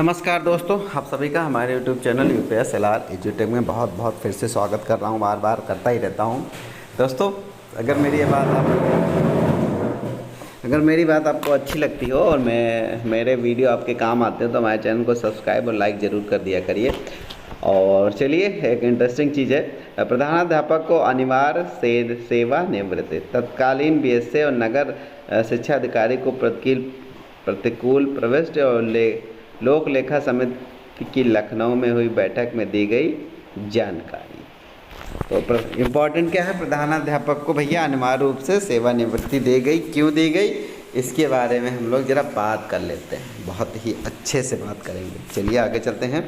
नमस्कार दोस्तों, आप सभी का हमारे YouTube चैनल यूपीएस एलआर एजुटेक में बहुत बहुत फिर से स्वागत कर रहा हूँ। बार बार करता ही रहता हूँ। दोस्तों, अगर मेरी बात आपको अच्छी लगती हो और मेरे वीडियो आपके काम आते हो तो हमारे चैनल को सब्सक्राइब और लाइक ज़रूर कर दिया करिए। और चलिए, एक इंटरेस्टिंग चीज़ है। प्रधानाध्यापक को अनिवार्य सेवानिवृत्ति। तत्कालीन बीएसए और नगर शिक्षा अधिकारी को प्रतिकूल प्रविष्टि और लोक लेखा समिति की लखनऊ में हुई बैठक में दी गई जानकारी। तो इम्पोर्टेंट क्या है, प्रधानाध्यापक को भैया अनिवार्य रूप से सेवानिवृत्ति दी गई। क्यों दी गई, इसके बारे में हम लोग ज़रा बात कर लेते हैं, बहुत ही अच्छे से बात करेंगे। चलिए आगे चलते हैं।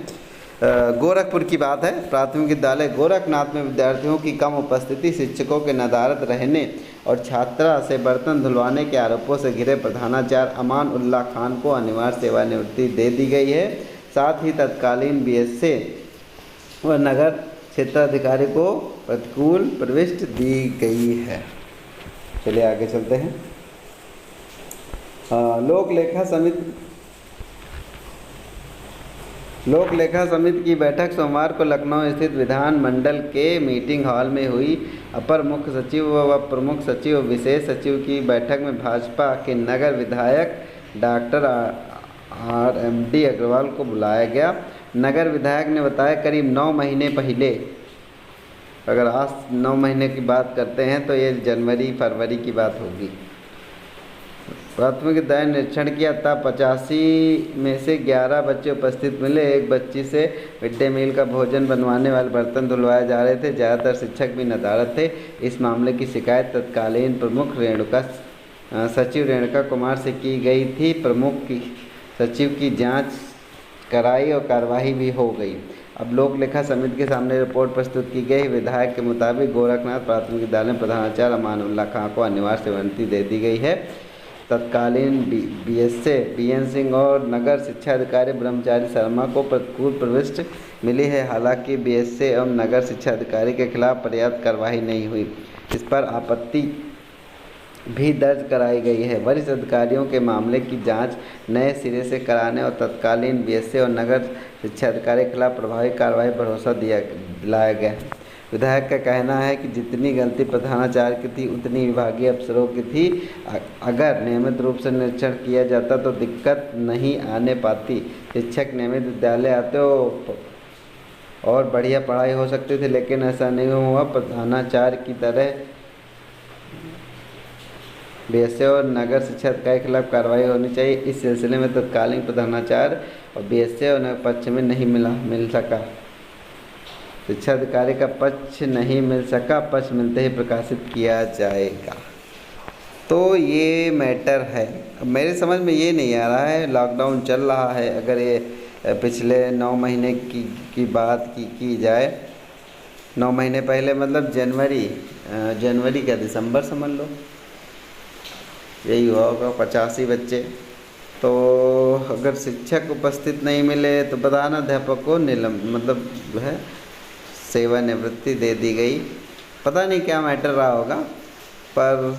गोरखपुर की बात है। प्राथमिक विद्यालय गोरखनाथ में विद्यार्थियों की कम उपस्थिति, शिक्षकों के नदारद रहने और छात्रा से बर्तन धुलवाने के आरोपों से घिरे प्रधानाचार्य अमान उल्लाह खान को अनिवार्य सेवानिवृत्ति दे दी गई है। साथ ही तत्कालीन बीएसए व नगर क्षेत्राधिकारी को प्रतिकूल प्रविष्टि दी गई है। चलिए आगे चलते हैं। लोक लेखा समिति की बैठक सोमवार को लखनऊ स्थित विधान मंडल के मीटिंग हॉल में हुई। अपर मुख्य सचिव व प्रमुख सचिव और विशेष सचिव की बैठक में भाजपा के नगर विधायक डॉक्टर RMD अग्रवाल को बुलाया गया। नगर विधायक ने बताया, करीब 9 महीने पहले, अगर आज 9 महीने की बात करते हैं तो ये जनवरी फरवरी की बात होगी, प्राथमिक विद्यालय निरीक्षण किया। तब 85 में से 11 बच्चे उपस्थित मिले। एक बच्ची से मिड डे मील का भोजन बनवाने वाले बर्तन धुलवाए जा रहे थे। ज़्यादातर शिक्षक भी नदारद थे। इस मामले की शिकायत तत्कालीन प्रमुख सचिव रेणुका कुमार से की गई थी। प्रमुख सचिव की जांच कराई और कार्रवाई भी हो गई। अब लोक लेखा समिति के सामने रिपोर्ट प्रस्तुत की गई। विधायक के मुताबिक गोरखनाथ प्राथमिक विद्यालय में प्रधानाचार्य अमान उल्लाह खां को अनिवार्य सेवानिवृत्ति दे दी गई है। तत्कालीन बीएसए BN सिंह और नगर शिक्षा अधिकारी ब्रह्मचारी शर्मा को प्रतिकूल प्रविष्टि मिली है। हालांकि बीएसए एवं नगर शिक्षा अधिकारी के खिलाफ पर्याप्त कार्रवाई नहीं हुई। इस पर आपत्ति भी दर्ज कराई गई है। वरिष्ठ अधिकारियों के मामले की जांच नए सिरे से कराने और तत्कालीन बीएसए और नगर शिक्षा अधिकारी के खिलाफ प्रभावी कार्रवाई भरोसा दिलाया गया है। विधायक का कहना है कि जितनी गलती प्रधानाचार्य की थी उतनी विभागीय अफसरों की थी। अगर नियमित रूप से निरीक्षण किया जाता तो दिक्कत नहीं आने पाती। शिक्षक नियमित विद्यालय आते हो और बढ़िया पढ़ाई हो सकती थी, लेकिन ऐसा नहीं हुआ। प्रधानाचार्य की तरह बीएसए और नगर शिक्षा अधिकारी के खिलाफ कार्रवाई होनी चाहिए। इस सिलसिले में तत्कालीन प्रधानाचार्य और बीएसए और नगर पक्ष में नहीं मिल सका। शिक्षा अधिकारी का पक्ष नहीं मिल सका। पक्ष मिलते ही प्रकाशित किया जाएगा। तो ये मैटर है। अब मेरे समझ में ये नहीं आ रहा है, लॉकडाउन चल रहा है, अगर ये पिछले 9 महीने की बात की जाए, 9 महीने पहले मतलब जनवरी क्या, दिसंबर समझ लो, यही हुआ होगा। 85 बच्चे, तो अगर शिक्षक उपस्थित नहीं मिले तो प्रधानाध्यापक को जो है सेवानिवृत्ति दे दी गई। पता नहीं क्या मैटर रहा होगा, पर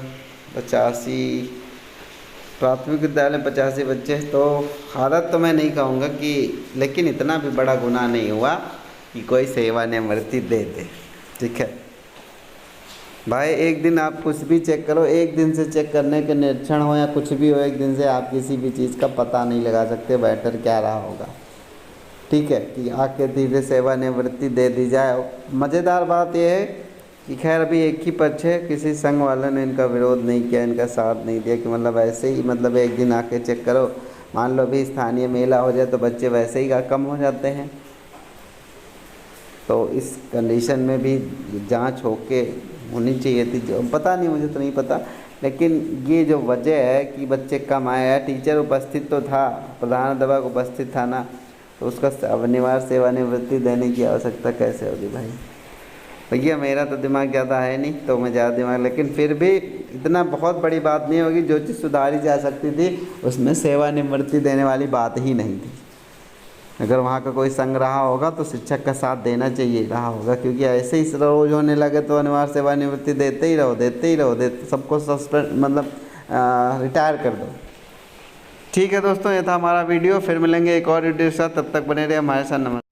85 प्राथमिक विद्यालय 85 बच्चे, तो हालत तो मैं नहीं कहूँगा कि, लेकिन इतना भी बड़ा गुनाह नहीं हुआ कि कोई सेवानिवृत्ति दे दे। ठीक है भाई, एक दिन आप कुछ भी चेक करो, एक दिन से चेक करने के निरीक्षण हो या कुछ भी हो, एक दिन से आप किसी भी चीज़ का पता नहीं लगा सकते मैटर क्या रहा होगा। ठीक है, कि आके धीरे सेवानिवृत्ति दे दी जाए। मज़ेदार बात यह है कि खैर अभी एक ही पक्ष है, किसी संघ वालों ने इनका विरोध नहीं किया, इनका साथ नहीं दिया कि मतलब ऐसे ही मतलब एक दिन आके चेक करो। मान लो भी स्थानीय मेला हो जाए तो बच्चे वैसे ही कम हो जाते हैं। तो इस कंडीशन में भी जांच होके होनी चाहिए थी। जो पता नहीं, मुझे तो नहीं पता, लेकिन ये जो वजह है कि बच्चे कम आए हैं, टीचर उपस्थित तो था, प्रधानाध्यापक उपस्थित था ना, तो उसका अनिवार्य सेवानिवृत्ति देने की आवश्यकता कैसे होगी भाई। भैया मेरा तो दिमाग ज़्यादा है नहीं, तो मैं ज़्यादा दिमाग, लेकिन फिर भी इतना बहुत बड़ी बात नहीं होगी। जो चीज़ सुधारी जा सकती थी उसमें सेवानिवृत्ति देने वाली बात ही नहीं थी। अगर वहाँ का कोई संघ रहा होगा तो शिक्षक का साथ देना चाहिए रहा होगा, क्योंकि ऐसे ही रोज होने लगे तो अनिवार्य सेवानिवृत्ति देते ही रहो, सबको सस्पेंड मतलब रिटायर कर दो। ठीक है दोस्तों, ये था हमारा वीडियो। फिर मिलेंगे एक और वीडियो के साथ, तब तक बने रहे हमारे साथ। नमस्कार।